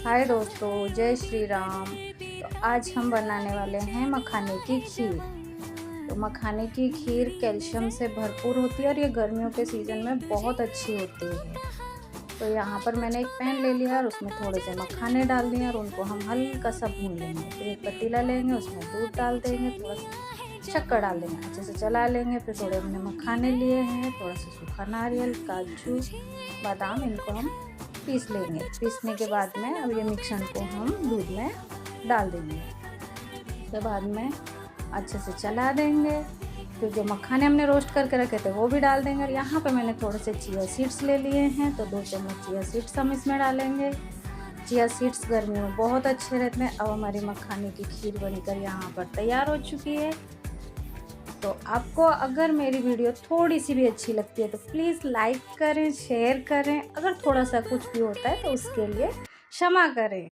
हाय दोस्तों, जय श्री राम। तो आज हम बनाने वाले हैं मखाने की खीर। तो मखाने की खीर कैल्शियम से भरपूर होती है और ये गर्मियों के सीज़न में बहुत अच्छी होती है। तो यहाँ पर मैंने एक पैन ले लिया और उसमें थोड़े से मखाने डाल दिए और उनको हम हल्का सा भून लेंगे। फिर एक पतीला लेंगे, उसमें दूध डाल देंगे, थोड़ा सा शक्कर डाल देंगे, अच्छे से चला लेंगे। फिर थोड़े हमने मखाने लिए हैं, थोड़ा सा सूखा नारियल, काजू, बादाम, इनको हम पीस लेंगे। पीसने के बाद में अब ये मिक्सचर को हम दूध में डाल देंगे। उसके बाद में अच्छे से चला देंगे। फिर जो मखाने हमने रोस्ट करके रखे थे वो भी डाल देंगे। और यहाँ पे मैंने थोड़े से चिया सीड्स ले लिए हैं, तो 2 चम्मच चिया सीड्स हम इसमें डालेंगे। चिया सीड्स गर्मी में बहुत अच्छे रहते हैं। अब हमारी मखाने की खीर बनकर यहाँ पर तैयार हो चुकी है। तो आपको अगर मेरी वीडियो थोड़ी सी भी अच्छी लगती है तो प्लीज़ लाइक करें, शेयर करें। अगर थोड़ा सा कुछ भी होता है तो उसके लिए क्षमा करें।